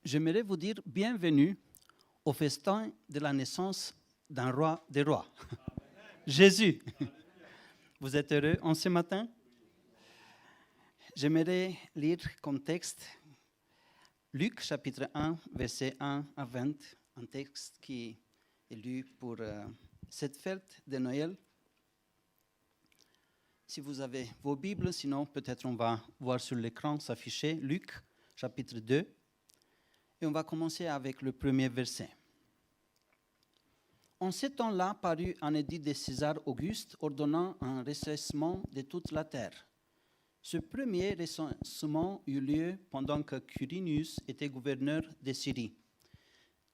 j'aimerais vous dire bienvenue au festin de la naissance d'un roi des rois, Jésus. Vous êtes heureux en ce matin? J'aimerais lire comme texte Luc chapitre 1, versets 1 à 20, un texte qui est lu pour cette fête de Noël. Si vous avez vos Bibles, sinon peut-être on va voir sur l'écran s'afficher Luc chapitre 2. Et on va commencer avec le premier verset. En ce temps-là parut un édit de César Auguste ordonnant un recensement de toute la terre. Ce premier recensement eut lieu pendant que Quirinius était gouverneur de Syrie.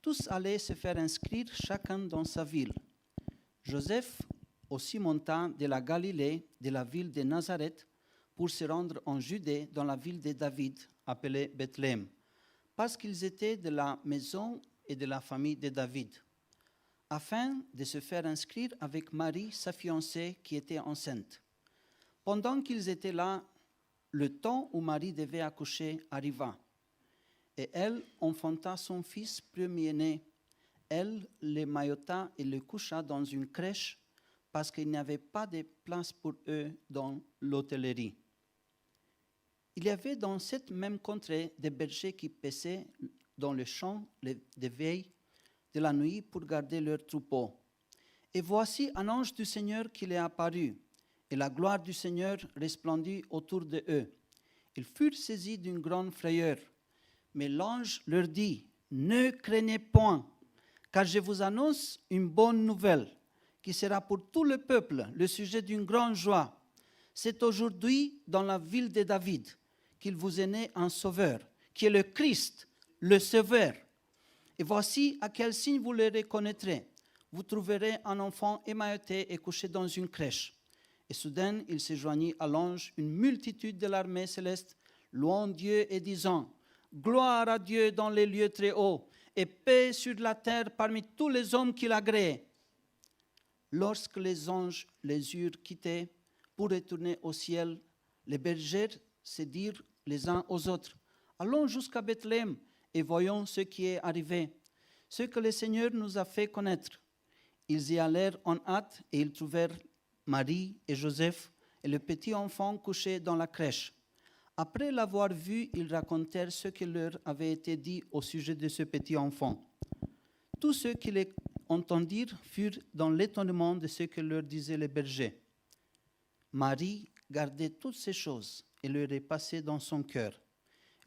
Tous allaient se faire inscrire chacun dans sa ville. Joseph aussi monta de la Galilée, de la ville de Nazareth, pour se rendre en Judée dans la ville de David, appelée Bethléem, parce qu'ils étaient de la maison et de la famille de David, afin de se faire inscrire avec Marie, sa fiancée, qui était enceinte. Pendant qu'ils étaient là, le temps où Marie devait accoucher arriva, et elle enfanta son fils premier-né. Elle le maillota et le coucha dans une crèche, parce qu'il n'y avait pas de place pour eux dans l'hôtellerie. Il y avait dans cette même contrée des bergers qui paissaient dans les champs de veille de la nuit pour garder leurs troupeaux. Et voici un ange du Seigneur qui leur apparut, et la gloire du Seigneur resplendit autour de eux. Ils furent saisis d'une grande frayeur. Mais l'ange leur dit, « Ne craignez point, car je vous annonce une bonne nouvelle, qui sera pour tout le peuple le sujet d'une grande joie. C'est aujourd'hui dans la ville de David qu'il vous est né un sauveur, qui est le Christ, le Sauveur. Et voici à quel signe vous le reconnaîtrez. Vous trouverez un enfant émailloté et couché dans une crèche. » Et soudain, il se joignit à l'ange une multitude de l'armée céleste, louant Dieu et disant, « Gloire à Dieu dans les lieux très hauts, et paix sur la terre parmi tous les hommes qu'il a créés. » Lorsque les anges les eurent quittés pour retourner au ciel, les bergers se dirent les uns aux autres, « Allons jusqu'à Bethléem et voyons ce qui est arrivé, ce que le Seigneur nous a fait connaître. » Ils y allèrent en hâte et ils trouvèrent Marie et Joseph et le petit enfant couché dans la crèche. Après l'avoir vu, ils racontèrent ce qui leur avait été dit au sujet de ce petit enfant. Tous ceux qui les entendirent furent dans l'étonnement de ce que leur disaient les bergers. Marie gardait toutes ces choses et leur est passée dans son cœur.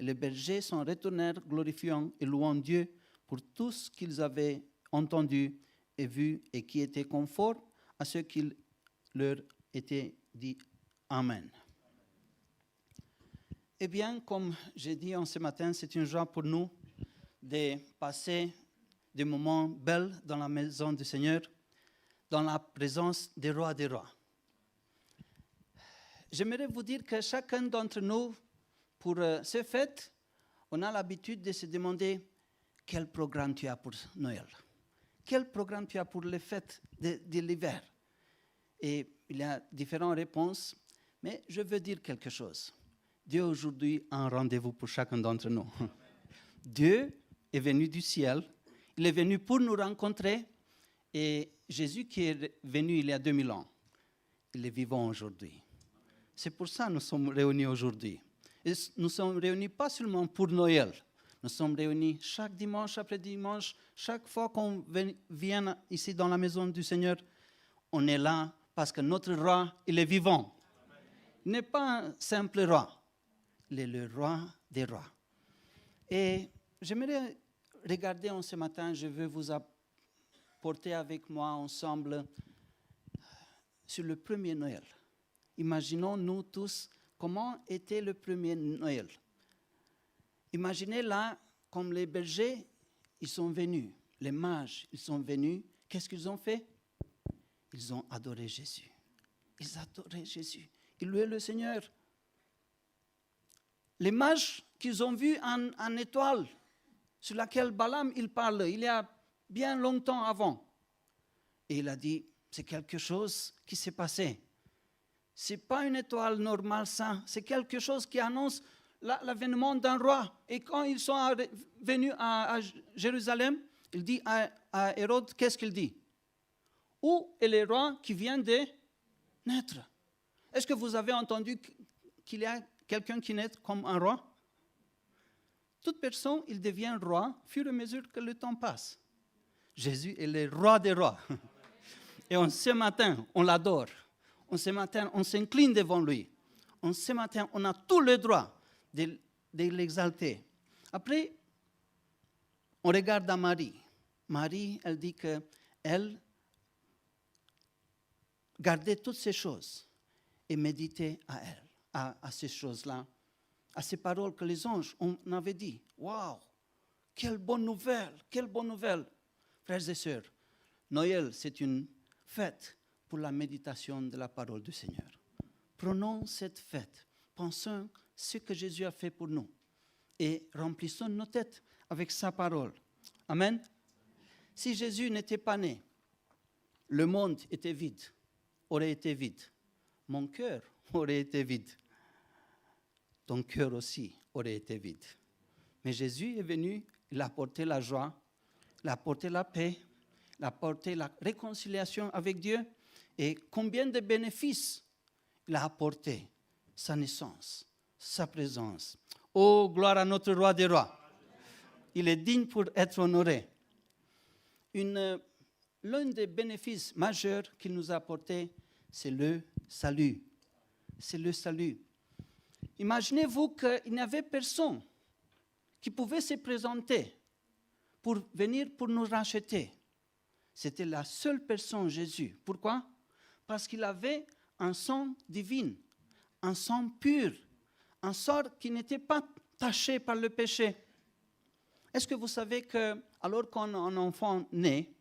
Et les bergers s'en retournèrent glorifiant et louant Dieu pour tout ce qu'ils avaient entendu et vu et qui était conforme à ce qu'il leur était dit. Amen. Eh bien, comme j'ai dit en ce matin, c'est une joie pour nous de passer des moments belles dans la maison du Seigneur, dans la présence des rois des rois. J'aimerais vous dire que chacun d'entre nous, pour ces fêtes, on a l'habitude de se demander quel programme tu as pour Noël, quel programme tu as pour les fêtes de l'hiver. Et il y a différentes réponses, mais je veux dire quelque chose. Dieu aujourd'hui a un rendez-vous pour chacun d'entre nous. Dieu est venu du ciel, il est venu pour nous rencontrer, et Jésus qui est venu il y a 2000 ans, il est vivant aujourd'hui. C'est pour ça que nous sommes réunis aujourd'hui. Et nous sommes réunis pas seulement pour Noël, nous sommes réunis chaque dimanche après dimanche, chaque fois qu'on vient ici dans la maison du Seigneur, on est là parce que notre roi, il est vivant. Il n'est pas un simple roi, il est le roi des rois. Et j'aimerais regarder en ce matin, je veux vous apporter avec moi ensemble sur le premier Noël. Imaginons nous tous comment était le premier Noël. Imaginez là, comme les bergers, ils sont venus, les mages, ils sont venus. Qu'est-ce qu'ils ont fait? Ils ont adoré Jésus. Ils adoraient Jésus. Ils louaient le Seigneur. Les mages qu'ils ont vu en étoile, sur laquelle Balaam il parle, il y a bien longtemps avant. Et il a dit, c'est quelque chose qui s'est passé. Ce n'est pas une étoile normale, ça. C'est quelque chose qui annonce l'avènement d'un roi. Et quand ils sont venus à Jérusalem, il dit à Hérode, qu'est-ce qu'il dit? Où est le roi qui vient de naître? Est-ce que vous avez entendu qu'il y a quelqu'un qui naît comme un roi? Toute personne, il devient roi au fur et à mesure que le temps passe. Jésus est le roi des rois. Et ce matin, on l'adore. Ce matin, on s'incline devant lui. Ce matin, on a tout le droit de l'exalter. Après, on regarde à Marie. Marie, elle dit qu'elle gardait toutes ces choses et méditait à ces choses-là, à ces paroles que les anges avaient dit. Waouh, quelle bonne nouvelle, quelle bonne nouvelle. Frères et sœurs, Noël, c'est une fête pour la méditation de la parole du Seigneur. Prenons cette fête, pensons ce que Jésus a fait pour nous et remplissons nos têtes avec sa parole. Amen. Si Jésus n'était pas né, le monde était vide, aurait été vide. Mon cœur aurait été vide. Ton cœur aussi aurait été vide. Mais Jésus est venu, il a apporté la joie, il a apporté la paix, il a apporté la réconciliation avec Dieu. Et combien de bénéfices il a apporté? Sa naissance, sa présence. Oh, gloire à notre roi des rois. Il est digne pour être honoré. L'un des bénéfices majeurs qu'il nous a apporté, c'est le salut. C'est le salut. Imaginez-vous qu'il n'y avait personne qui pouvait se présenter pour venir pour nous racheter. C'était la seule personne, Jésus. Pourquoi? Parce qu'il avait un sang divin, un sang pur, un sang qui n'était pas taché par le péché. Est-ce que vous savez que, alors qu'un enfant naît,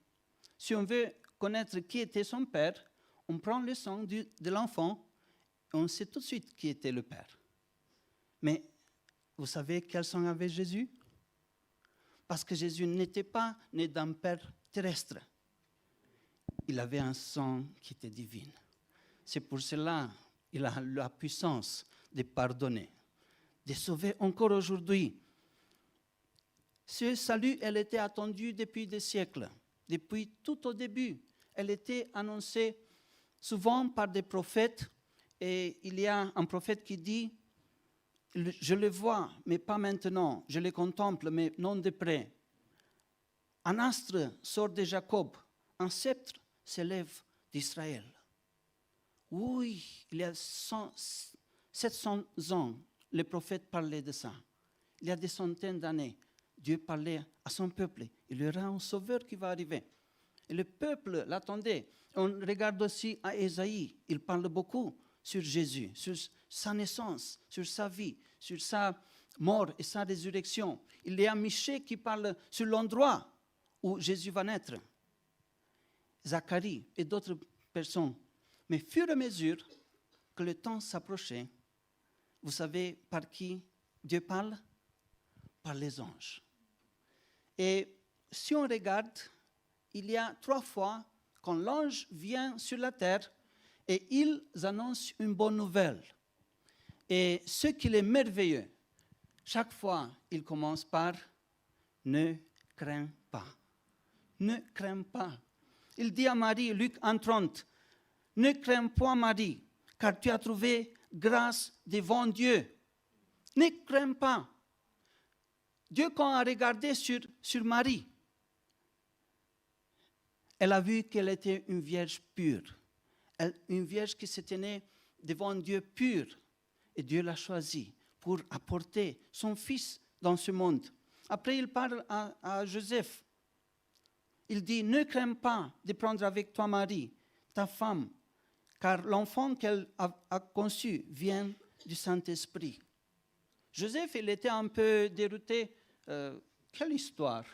si on veut connaître qui était son père, on prend le sang de l'enfant et on sait tout de suite qui était le père. Mais vous savez quel sang avait Jésus? Parce que Jésus n'était pas né d'un père terrestre. Il avait un sang qui était divin. C'est pour cela qu'il a la puissance de pardonner, de sauver encore aujourd'hui. Ce salut, elle était attendue depuis des siècles. Depuis tout au début, elle était annoncée souvent par des prophètes. Et il y a un prophète qui dit, je le vois, mais pas maintenant. Je le contemple, mais non de près. Un astre sort de Jacob, un sceptre s'élève d'Israël. Oui, il y a 700 ans, les prophètes parlaient de ça. Il y a des centaines d'années, Dieu parlait à son peuple. Il y aura un sauveur qui va arriver. Et le peuple l'attendait. On regarde aussi à Ésaïe, il parle beaucoup sur Jésus, sur sa naissance, sur sa vie, sur sa mort et sa résurrection. Il y a Michée qui parle sur l'endroit où Jésus va naître. Zacharie et d'autres personnes. Mais au fur et à mesure que le temps s'approchait, vous savez par qui Dieu parle? Par les anges. Et si on regarde, il y a 3 fois quand l'ange vient sur la terre et ils annoncent une bonne nouvelle. Et ce qui est merveilleux, chaque fois, il commence par « ne crains pas ». Ne crains pas. Il dit à Marie, Luc 1,30, « Ne crains point Marie, car tu as trouvé grâce devant Dieu. » Ne crains pas. Dieu, quand a regardé sur Marie, elle a vu qu'elle était une vierge pure. Une vierge qui se tenait devant Dieu pure. Et Dieu l'a choisie pour apporter son fils dans ce monde. Après, il parle à Joseph. Il dit, ne crains pas de prendre avec toi Marie, ta femme, car l'enfant qu'elle a conçu vient du Saint-Esprit. Joseph, il était un peu dérouté. Quelle histoire!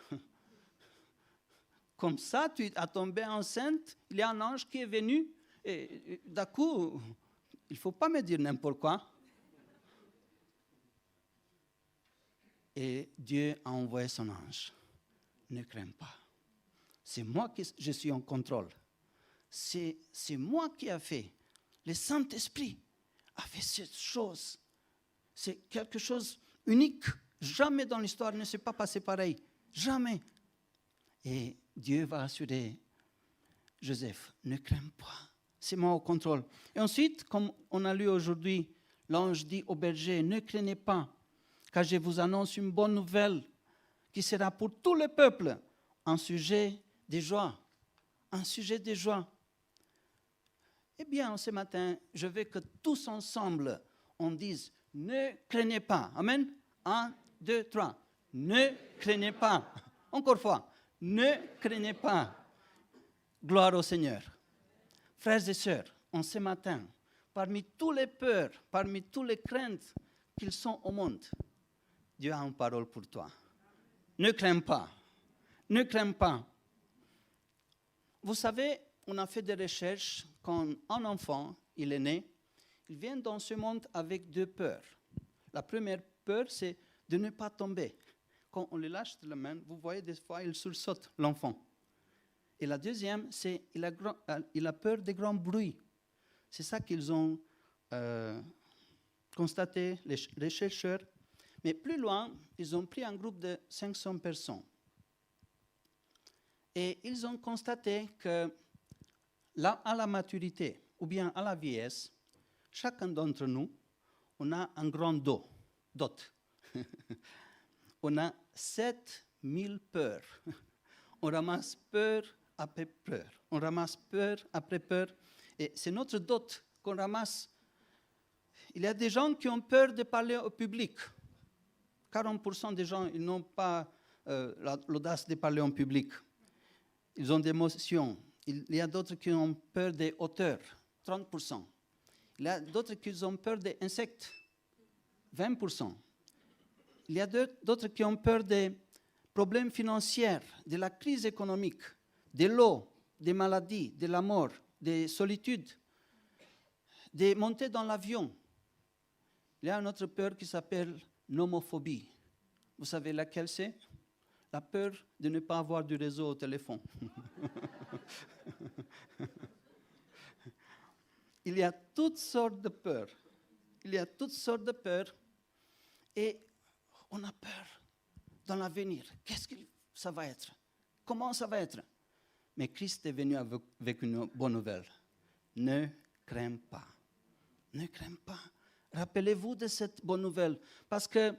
Comme ça, tu as tombé enceinte, il y a un ange qui est venu, et d'un coup, il ne faut pas me dire n'importe quoi. Et Dieu a envoyé son ange. Ne crains pas. C'est moi qui je suis en contrôle. C'est moi qui ai fait. Le Saint-Esprit a fait cette chose. C'est quelque chose unique. Jamais dans l'histoire ne s'est pas passé pareil. Jamais. Et Dieu va assurer Joseph, ne crains pas. C'est moi au contrôle. Et ensuite, comme on a lu aujourd'hui, l'ange dit au berger, ne craignez pas, car je vous annonce une bonne nouvelle qui sera pour tout le peuple un sujet de joie. Un sujet de joie. Eh bien, ce matin, je veux que tous ensemble, on dise, ne craignez pas. Amen. 1, 2, 3. Ne craignez pas. Encore une fois, ne craignez pas. Gloire au Seigneur. Frères et sœurs, en ce matin, parmi toutes les peurs, parmi toutes les craintes qu'ils sont au monde, Dieu a une parole pour toi. Ne crains pas. Ne crains pas. Vous savez, on a fait des recherches quand un enfant, il est né, il vient dans ce monde avec 2 peurs. La première peur, c'est de ne pas tomber. Quand on le lâche de la main, vous voyez des fois, il sursaute, l'enfant. Et la deuxième, c'est qu'il a peur des grands bruits. C'est ça qu'ils ont constaté, les chercheurs. Mais plus loin, ils ont pris un groupe de 500 personnes. Et ils ont constaté que là, à la maturité ou bien à la vieillesse, chacun d'entre nous, on a un grand dot. On a 7000 peurs. On ramasse peur après peur. On ramasse peur après peur. Et c'est notre dot qu'on ramasse. Il y a des gens qui ont peur de parler au public. 40% des gens, ils n'ont pas l'audace de parler en public. Ils ont des émotions. Il y a d'autres qui ont peur des hauteurs, 30%. Il y a d'autres qui ont peur des insectes, 20%. Il y a d'autres qui ont peur des problèmes financiers, de la crise économique, de l'eau, des maladies, de la mort, des solitudes, de monter dans l'avion. Il y a une autre peur qui s'appelle nomophobie. Vous savez laquelle c'est? La peur de ne pas avoir du réseau au téléphone. Il y a toutes sortes de peurs. Il y a toutes sortes de peurs. Et on a peur dans l'avenir. Qu'est-ce que ça va être? Comment ça va être? Mais Christ est venu avec une bonne nouvelle. Ne crains pas. Ne crains pas. Rappelez-vous de cette bonne nouvelle. Parce que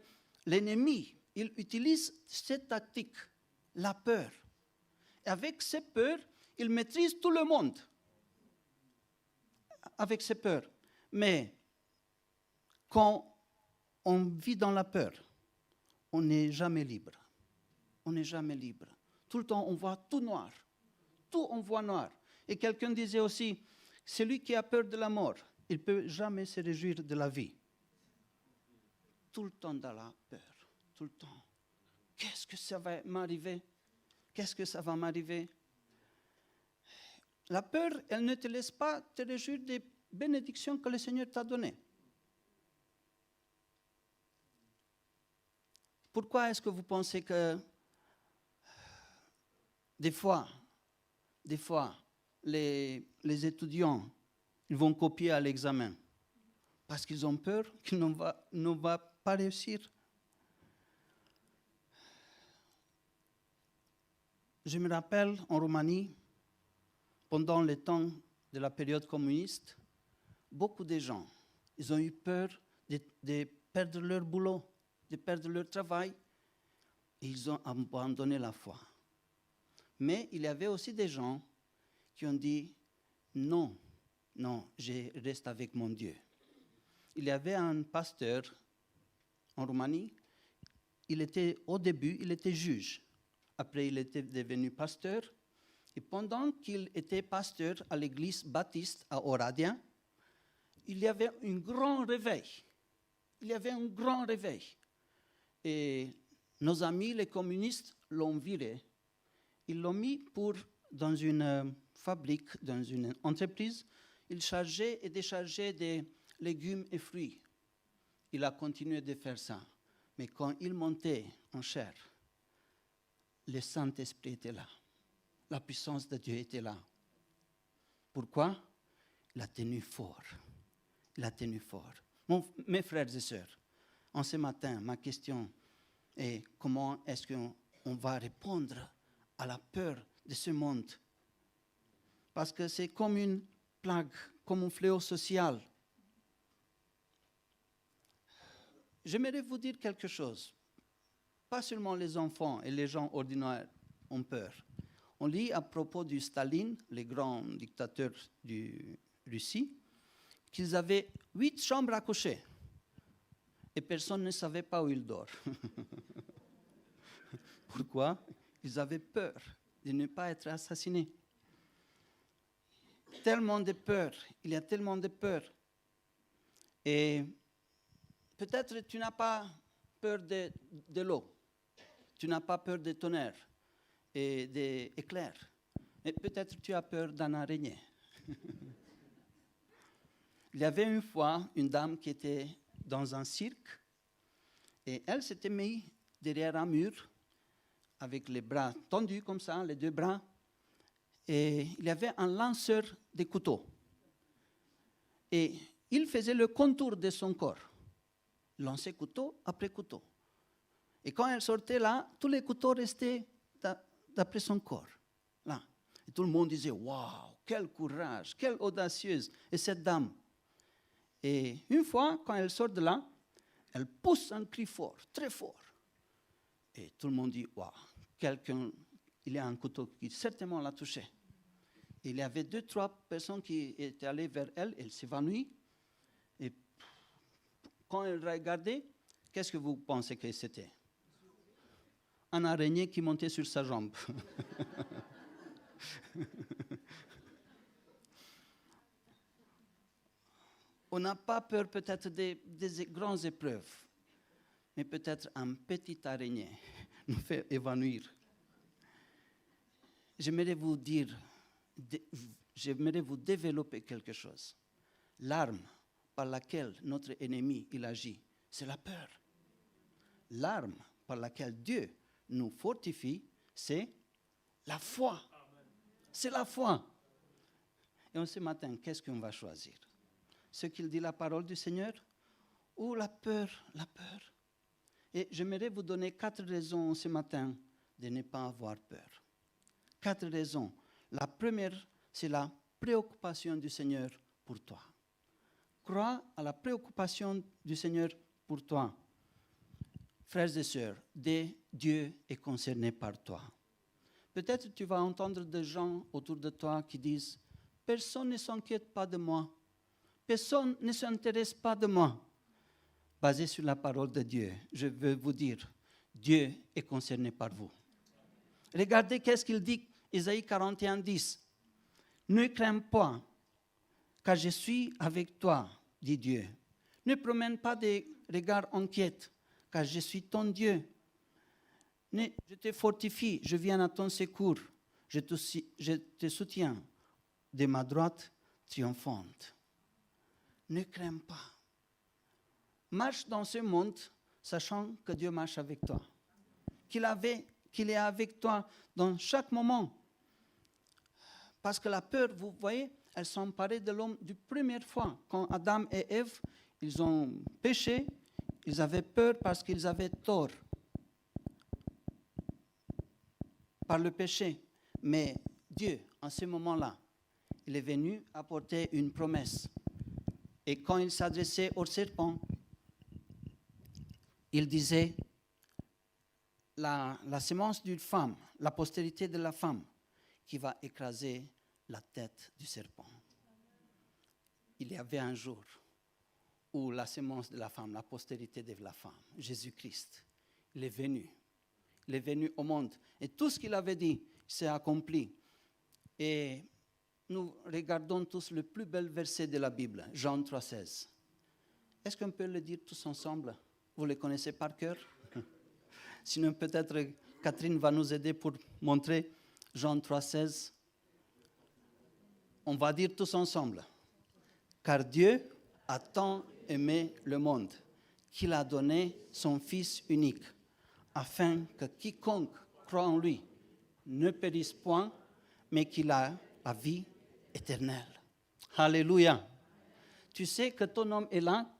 l'ennemi, il utilise cette tactique, la peur. Et avec cette peur, il maîtrise tout le monde. Avec ces peurs. Mais quand on vit dans la peur, on n'est jamais libre. On n'est jamais libre. Tout le temps, on voit tout noir. Tout, on voit noir. Et quelqu'un disait aussi, celui qui a peur de la mort, il ne peut jamais se réjouir de la vie. Tout le temps dans la peur. Tout le temps. Qu'est-ce que ça va m'arriver? Qu'est-ce que ça va m'arriver? La peur, elle ne te laisse pas te réjouir des bénédictions que le Seigneur t'a données. Pourquoi est-ce que vous pensez que des fois, les étudiants, ils vont copier à l'examen? Parce qu'ils ont peur qu'ils ne vont pas réussir. Je me rappelle en Roumanie, pendant le temps de la période communiste, beaucoup de gens, ils ont eu peur de perdre leur boulot, de perdre leur travail, et ils ont abandonné la foi. Mais il y avait aussi des gens qui ont dit, non, je reste avec mon Dieu. Il y avait un pasteur en Roumanie, au début, il était juge. Après, il était devenu pasteur. Et pendant qu'il était pasteur à l'église baptiste à Oradea, il y avait un grand réveil. Il y avait un grand réveil. Et nos amis, les communistes, l'ont viré. Ils l'ont mis dans une fabrique, dans une entreprise. Il chargeait et déchargeait des légumes et fruits. Il a continué de faire ça. Mais quand il montait en chair, le Saint-Esprit était là. La puissance de Dieu était là. Pourquoi? Il a tenu fort. Il a tenu fort. Mes frères et sœurs, En ce matin, ma question est comment est-ce qu'on va répondre à la peur de ce monde? Parce que c'est comme une plague, comme un fléau social. J'aimerais vous dire quelque chose. Pas seulement les enfants et les gens ordinaires ont peur. On lit à propos du Staline, le grand dictateur de Russie, qu'ils avaient 8 chambres à coucher. Et personne ne savait pas où il dort. Pourquoi? Ils avaient peur de ne pas être assassinés. Tellement de peur, il y a tellement de peur. Et peut-être tu n'as pas peur de l'eau, tu n'as pas peur des tonnerres et des éclairs, mais peut-être tu as peur d'un araignée. Il y avait une fois une dame qui était dans un cirque et elle s'était mise derrière un mur avec les bras tendus comme ça, les 2 bras, et il y avait un lanceur de couteaux. Et il faisait le contour de son corps, lançait couteau après couteau. Et quand elle sortait là, tous les couteaux restaient d'après son corps. Là. Et tout le monde disait, waouh, quel courage, quelle audacieuse est cette dame. Et une fois, quand elle sort de là, elle pousse un cri fort, très fort. Et tout le monde dit, waouh, il y a un couteau qui certainement l'a touché. Et il y avait 2, 3 personnes qui étaient allées vers elle, elle s'évanouit. Et quand elle regardait, qu'est-ce que vous pensez que c'était? Un araignée qui montait sur sa jambe. On n'a pas peur peut-être des grandes épreuves, mais peut-être un petit araignée nous fait évanouir. J'aimerais vous développer quelque chose. L'arme par laquelle notre ennemi il agit, c'est la peur. L'arme par laquelle Dieu nous fortifie, c'est la foi. C'est la foi. Et ce matin, qu'est-ce qu'on va choisir? Ce qu'il dit la parole du Seigneur ou la peur? La peur. Et j'aimerais vous donner 4 raisons ce matin de ne pas avoir peur. 4 raisons. La première, c'est la préoccupation du Seigneur pour toi. Crois à la préoccupation du Seigneur pour toi. Frères et sœurs, Dieu est concerné par toi. Peut-être tu vas entendre des gens autour de toi qui disent « Personne ne s'inquiète pas de moi. Personne ne s'intéresse pas de moi. » Basé sur la parole de Dieu, je veux vous dire, Dieu est concerné par vous. Regardez qu'est-ce qu'il dit, Ésaïe 41, 10. « Ne crains pas, car je suis avec toi, dit Dieu. Ne promène pas des regards inquiets, car je suis ton Dieu. Je te fortifie, je viens à ton secours, je te soutiens de ma droite triomphante. » Ne crains pas. Marche dans ce monde, sachant que Dieu marche avec toi. Qu'il est avec toi dans chaque moment. Parce que la peur, vous voyez, elle s'emparait de l'homme du première fois. Quand Adam et Ève, ils ont péché, ils avaient peur parce qu'ils avaient tort par le péché. Mais Dieu, en ce moment-là, il est venu apporter une promesse. Et quand il s'adressait au serpent, il disait, la sémence d'une femme, la postérité de la femme, qui va écraser la tête du serpent. Il y avait un jour où la sémence de la femme, la postérité de la femme, Jésus-Christ, il est venu au monde. Et tout ce qu'il avait dit s'est accompli. Et nous regardons tous le plus bel verset de la Bible, Jean 3,16. Est-ce qu'on peut le dire tous ensemble? Vous le connaissez par cœur? Sinon, peut-être Catherine va nous aider pour montrer Jean 3,16. On va dire tous ensemble. Car Dieu a tant aimé le monde qu'il a donné son Fils unique, afin que quiconque croit en lui ne périsse point, mais qu'il a la vie éternelle. Alléluia. Tu sais que ton nom est là,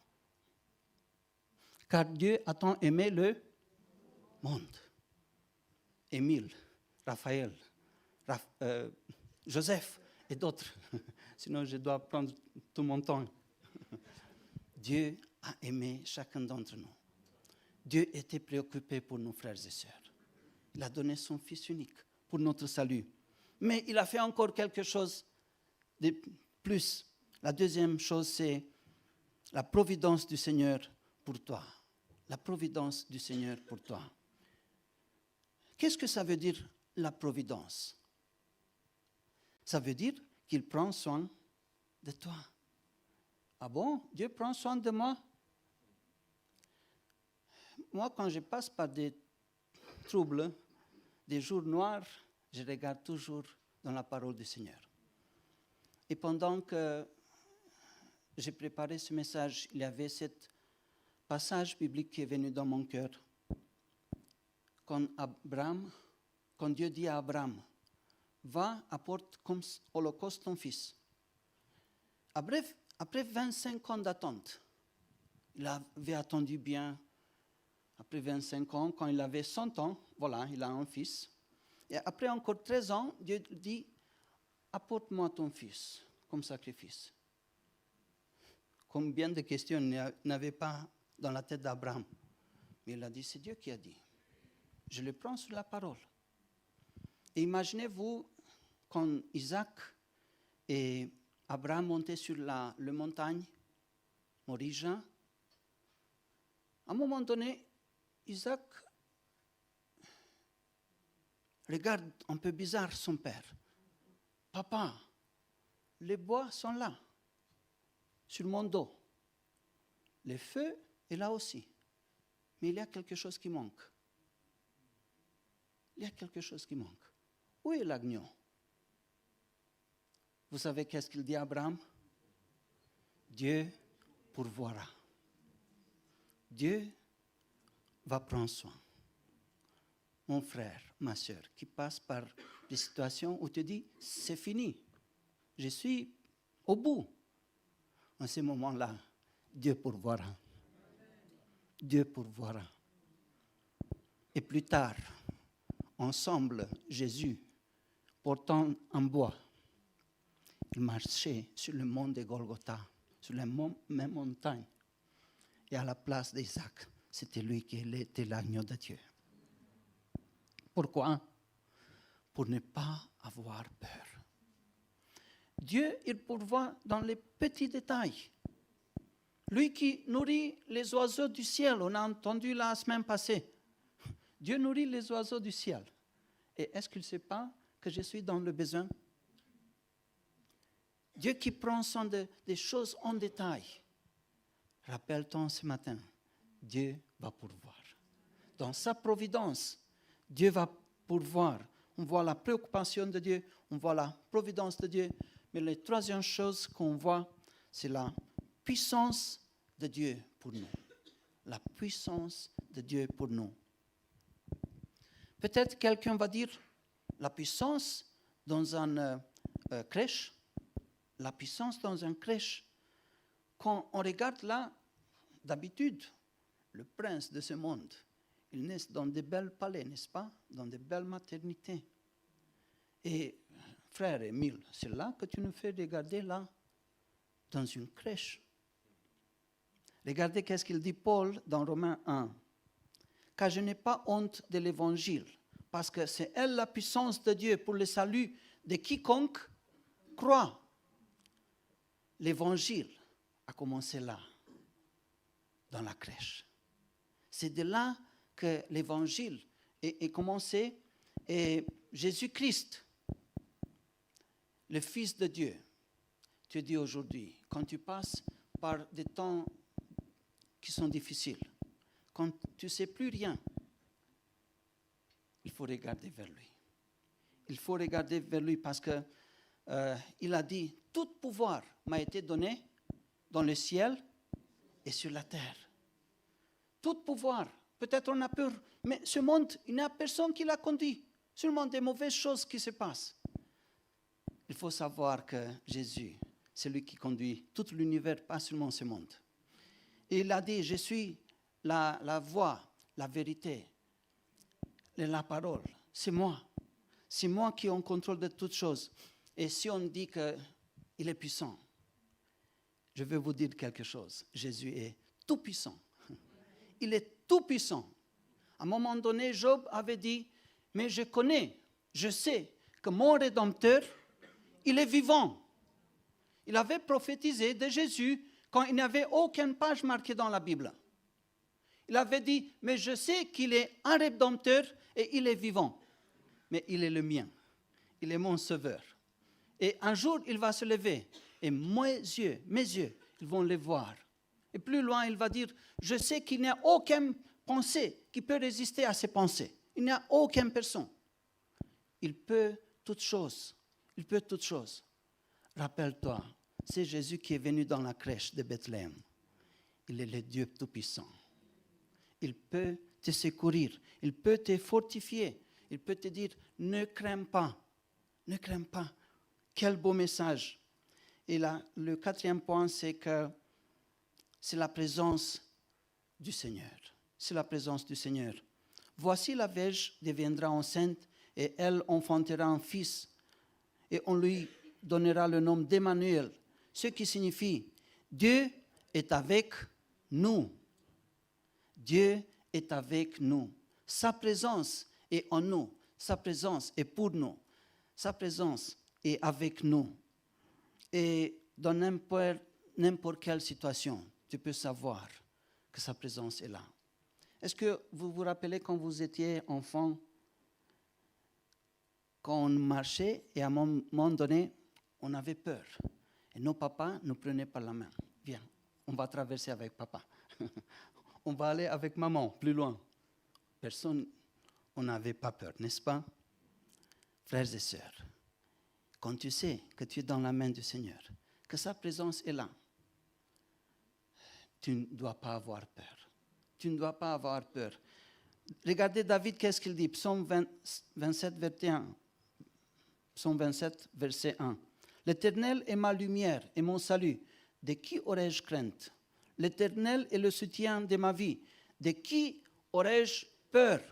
Car Dieu a tant aimé le monde. Émile, Raphaël, Joseph et d'autres. Sinon, je dois prendre tout mon temps. Dieu a aimé chacun d'entre nous. Dieu était préoccupé pour nos frères et sœurs. Il a donné son Fils unique pour notre salut. Mais il a fait encore quelque chose de plus. La deuxième chose, c'est la providence du Seigneur pour toi. La providence du Seigneur pour toi. Qu'est-ce que ça veut dire, la providence? Ça veut dire qu'il prend soin de toi. Ah bon? Dieu prend soin de moi? Moi, quand je passe par des troubles, des jours noirs, je regarde toujours dans la parole du Seigneur. Et pendant que j'ai préparé ce message, il y avait ce passage biblique qui est venu dans mon cœur. Quand Dieu dit à Abraham, va, apporte comme holocauste ton fils. Après 25 ans d'attente, il avait attendu bien. Après 25 ans, quand il avait 100 ans, voilà, il a un fils. Et après encore 13 ans, Dieu dit, apporte-moi ton fils comme sacrifice. Combien de questions il n'avait pas dans la tête d'Abraham? Mais il a dit, c'est Dieu qui a dit. Je le prends sur la parole. Et imaginez-vous, quand Isaac et Abraham montaient sur la montagne, Moriah, à un moment donné, Isaac regarde un peu bizarre son père. Papa, les bois sont là, sur mon dos. Le feu est là aussi. Mais il y a quelque chose qui manque. Il y a quelque chose qui manque. Où est l'agneau? Vous savez qu'est-ce qu'il dit à Abraham? Dieu pourvoira. Dieu va prendre soin. Mon frère, ma soeur, qui passe par des situations où tu dis, c'est fini, je suis au bout. En ce moment-là, Dieu pourvoira. Dieu pourvoira. Et plus tard, ensemble, Jésus, portant un bois, il marchait sur le mont de Golgotha, sur la même montagne. Et à la place d'Isaac, c'était lui qui était l'agneau de Dieu. Pourquoi? Pour ne pas avoir peur. Dieu, il pourvoit dans les petits détails. Lui qui nourrit les oiseaux du ciel, on a entendu la semaine passée. Dieu nourrit les oiseaux du ciel. Et est-ce qu'il ne sait pas que je suis dans le besoin? Dieu qui prend soin des choses en détail. Rappelle-toi ce matin, Dieu va pourvoir. Dans sa providence, Dieu va pourvoir. On voit la préoccupation de Dieu, on voit la providence de Dieu. Mais la troisième chose qu'on voit, c'est la puissance de Dieu pour nous. La puissance de Dieu pour nous. Peut-être quelqu'un va dire, la puissance dans une crèche, la puissance dans une crèche. Quand on regarde là, d'habitude, le prince de ce monde, il naît dans de belles palais, n'est-ce pas? Dans de belles maternités. Et frère Émile, c'est là que tu nous fais regarder là, dans une crèche. Regardez qu'est-ce qu'il dit Paul dans Romains 1. Car je n'ai pas honte de l'évangile, parce que c'est elle la puissance de Dieu pour le salut de quiconque croit. L'évangile a commencé là, dans la crèche. C'est de là que l'évangile est commencé. Et Jésus-Christ, le Fils de Dieu, te dit aujourd'hui, quand tu passes par des temps qui sont difficiles, quand tu ne sais plus rien, il faut regarder vers lui. Il faut regarder vers lui parce que il a dit, tout pouvoir m'a été donné dans le ciel et sur la terre. Tout pouvoir. Peut-être on a peur, mais ce monde, il n'y a personne qui l'a conduit. Seulement des mauvaises choses qui se passent. Il faut savoir que Jésus, c'est lui qui conduit tout l'univers, pas seulement ce monde. Et il a dit, je suis la voie, la vérité, la parole. C'est moi. C'est moi qui ai en contrôle de toutes choses. Et si on dit qu'il est puissant, je vais vous dire quelque chose. Jésus est tout puissant. Il est tout puissant. À un moment donné, Job avait dit, mais je connais, je sais que mon Rédempteur, il est vivant. Il avait prophétisé de Jésus quand il n'y avait aucune page marquée dans la Bible. Il avait dit, mais je sais qu'il est un Rédempteur et il est vivant. Mais il est le mien. Il est mon sauveur. Et un jour, il va se lever. Et mes yeux, ils vont le voir. Et plus loin, il va dire, je sais qu'il n'y a aucune pensée qui peut résister à ses pensées. Il n'y a aucune personne. Il peut toutes choses. Il peut toutes choses. Rappelle-toi, c'est Jésus qui est venu dans la crèche de Bethléem. Il est le Dieu Tout-Puissant. Il peut te secourir. Il peut te fortifier. Il peut te dire, ne crains pas. Ne crains pas. Quel beau message. Et là, le quatrième point, c'est que c'est la présence du Seigneur. C'est la présence du Seigneur. Voici la Vierge deviendra enceinte et elle enfantera un fils et on lui donnera le nom d'Emmanuel, ce qui signifie Dieu est avec nous. Dieu est avec nous. Sa présence est en nous. Sa présence est pour nous. Sa présence est avec nous. Et dans n'importe quelle situation, tu peux savoir que sa présence est là. Est-ce que vous vous rappelez quand vous étiez enfant, quand on marchait et à un moment donné, on avait peur. Et nos papas nous prenaient par la main. Viens, on va traverser avec papa. On va aller avec maman plus loin. Personne, on n'avait pas peur, n'est-ce pas? Frères et sœurs, quand tu sais que tu es dans la main du Seigneur, que sa présence est là, tu ne dois pas avoir peur. Tu ne dois pas avoir peur. Regardez David, qu'est-ce qu'il dit? Psaume 27, verset 1. Psaume 27, verset 1. L'Éternel est ma lumière et mon salut. De qui aurais-je crainte? L'Éternel est le soutien de ma vie. De qui aurais-je peur?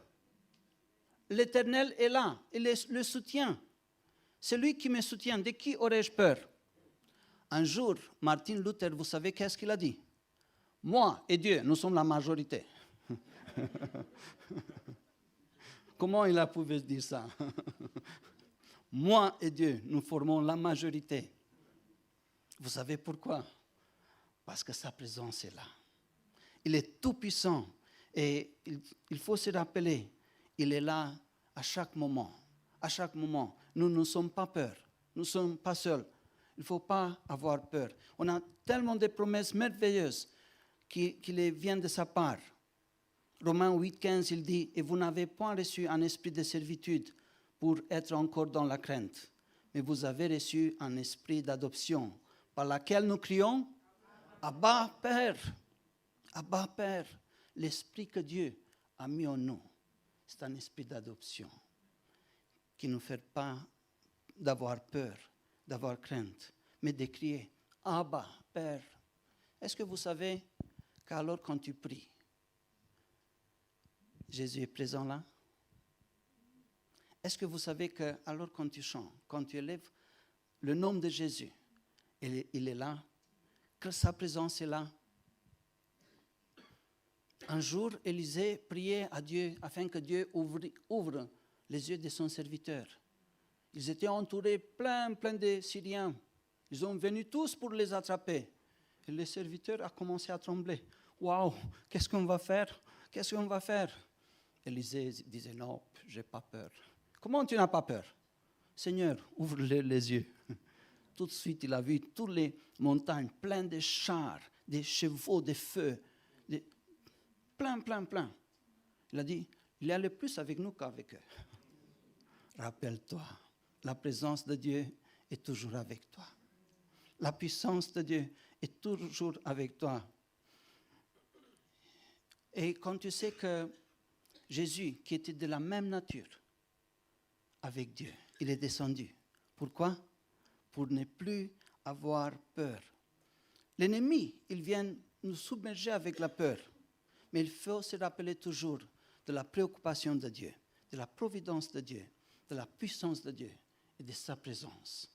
L'Éternel est là, il est le soutien. C'est lui qui me soutient. De qui aurais-je peur? Un jour, Martin Luther, vous savez qu'est-ce qu'il a dit? Moi et Dieu, nous sommes la majorité. Comment il a pu dire ça? Moi et Dieu, nous formons la majorité. Vous savez pourquoi? Parce que sa présence est là. Il est tout puissant et il faut se rappeler, il est là à chaque moment. À chaque moment, nous ne sommes pas peur, nous ne sommes pas seuls. Il ne faut pas avoir peur. On a tellement de promesses merveilleuses qui viennent de sa part. Romains 8,15, il dit, « Et vous n'avez point reçu un esprit de servitude pour être encore dans la crainte, mais vous avez reçu un esprit d'adoption, par laquelle nous crions, Abba, Père, Abba, Père. » L'esprit que Dieu a mis en nous, c'est un esprit d'adoption qui ne nous fait pas d'avoir peur, d'avoir crainte, mais de crier, Abba, Père. Est-ce que vous savez qu'alors quand tu pries, Jésus est présent là? Est-ce que vous savez que alors quand tu chantes, quand tu élèves le nom de Jésus, il est là, que sa présence est là? Un jour, Élisée priait à Dieu afin que Dieu ouvre les yeux de son serviteur. Ils étaient entourés plein de Syriens. Ils sont venus tous pour les attraper. Et le serviteur a commencé à trembler. Waouh, qu'est-ce qu'on va faire? Qu'est-ce qu'on va faire? Élisée disait, non, je n'ai pas peur. Comment tu n'as pas peur? Seigneur, ouvre les yeux. Tout de suite, il a vu toutes les montagnes pleines de chars, des chevaux, de feu, plein. Il a dit, il y a le plus avec nous qu'avec eux. Rappelle-toi, la présence de Dieu est toujours avec toi. La puissance de Dieu est toujours avec toi. Et quand tu sais que Jésus, qui était de la même nature avec Dieu, il est descendu. Pourquoi? Pour ne plus avoir peur. L'ennemi, il vient nous submerger avec la peur. Mais il faut se rappeler toujours de la préoccupation de Dieu, de la providence de Dieu, de la puissance de Dieu et de sa présence.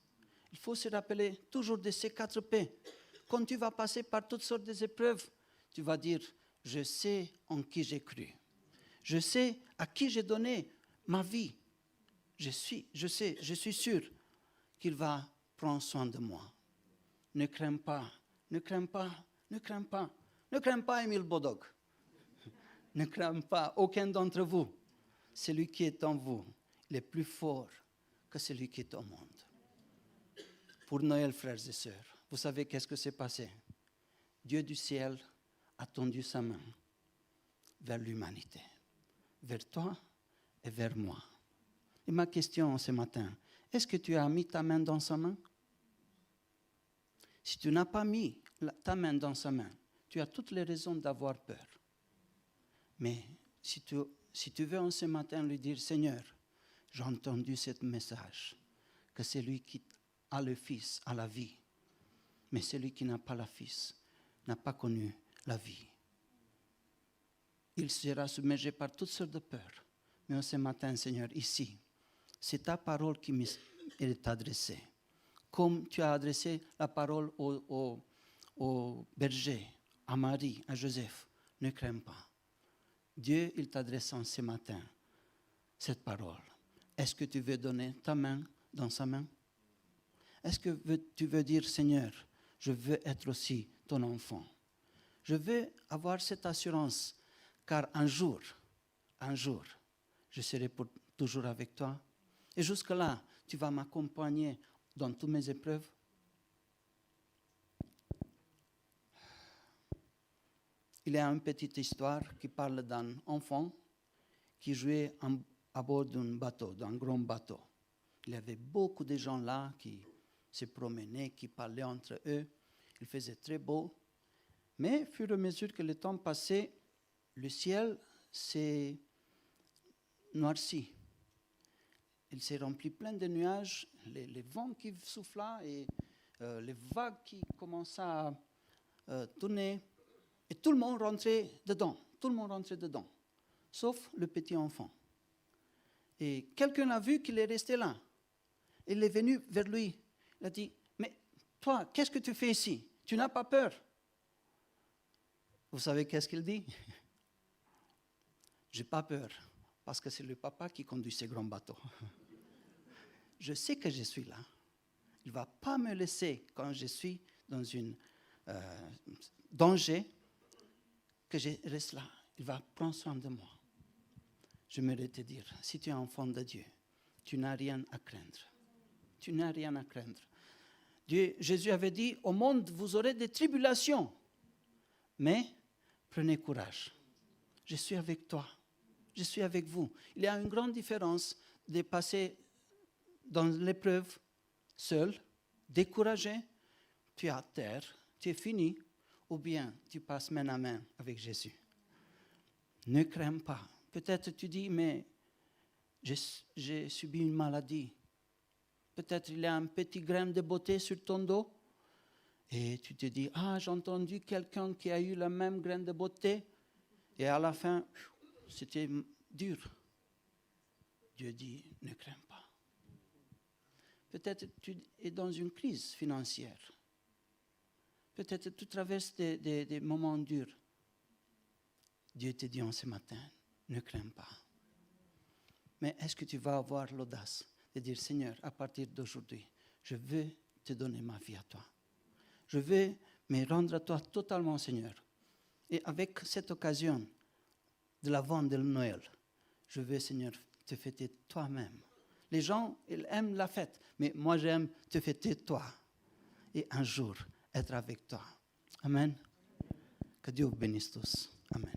Il faut se rappeler toujours de ces 4 P. Quand tu vas passer par toutes sortes d'épreuves, tu vas dire, je sais en qui j'ai cru. Je sais à qui j'ai donné ma vie. Je suis sûr qu'il va prendre soin de moi. Ne crains pas, ne crains pas, ne crains pas. Ne crains pas Émile Bodog. Ne crains pas aucun d'entre vous. Celui qui est en vous, il est plus fort que celui qui est au monde. Pour Noël, frères et sœurs, vous savez qu'est-ce que s'est passé? Dieu du ciel a tendu sa main vers l'humanité, vers toi et vers moi. Et ma question ce matin, est-ce que tu as mis ta main dans sa main? Si tu n'as pas mis ta main dans sa main, tu as toutes les raisons d'avoir peur. Mais si tu veux en ce matin lui dire, Seigneur, j'ai entendu ce message, que celui qui a le Fils a la vie, mais celui qui n'a pas le Fils n'a pas connu la vie. Il sera submergé par toutes sortes de peurs. Mais en ce matin, Seigneur, ici, c'est ta parole qui m'est adressée. Comme tu as adressé la parole au berger, à Marie, à Joseph, ne crains pas. Dieu, il t'adresse en ce matin cette parole. Est-ce que tu veux donner ta main dans sa main? Est-ce que tu veux dire, Seigneur, je veux être aussi ton enfant. Je veux avoir cette assurance, car un jour, je serai pour toujours avec toi. Et jusque-là, tu vas m'accompagner dans toutes mes épreuves. Il y a une petite histoire qui parle d'un enfant qui jouait à bord d'un bateau, d'un grand bateau. Il y avait beaucoup de gens là qui se promenaient, qui parlaient entre eux. Il faisait très beau. Mais au fur et à mesure que le temps passait, le ciel s'est noirci. Il s'est rempli plein de nuages, les vents qui soufflaient et les vagues qui commençaient à tourner. Et tout le monde rentrait dedans, sauf le petit enfant. Et quelqu'un a vu qu'il est resté là. Il est venu vers lui. Il a dit, mais toi, qu'est-ce que tu fais ici? Tu n'as pas peur? Vous savez qu'est-ce qu'il dit? J'ai pas peur, parce que c'est le papa qui conduit ces grands bateaux. Je sais que je suis là. Il ne va pas me laisser quand je suis dans un danger, que je reste là. Il va prendre soin de moi. J'aimerais te dire, si tu es enfant de Dieu, tu n'as rien à craindre. Tu n'as rien à craindre. Jésus avait dit, au monde, vous aurez des tribulations. Mais prenez courage. Je suis avec toi. Je suis avec vous. Il y a une grande différence de passer dans l'épreuve seul, découragé, tu es à terre, tu es fini, ou bien tu passes main à main avec Jésus. Ne crains pas. Peut-être tu dis, mais j'ai subi une maladie. Peut-être il y a un petit grain de beauté sur ton dos. Et tu te dis, j'ai entendu quelqu'un qui a eu le même grain de beauté. Et à la fin, c'était dur. Dieu dit, ne crains pas. Peut-être tu es dans une crise financière. Peut-être tu traverses des moments durs. Dieu te dit en ce matin, ne crains pas. Mais est-ce que tu vas avoir l'audace de dire, Seigneur, à partir d'aujourd'hui, je veux te donner ma vie à toi. Je veux me rendre à toi totalement, Seigneur. Et avec cette occasion de l'avant de Noël, je veux, Seigneur, te fêter toi-même. Les gens, ils aiment la fête, mais moi, j'aime te fêter toi. Et un jour, être avec toi. Amen. Que Dieu vous bénisse tous. Amen.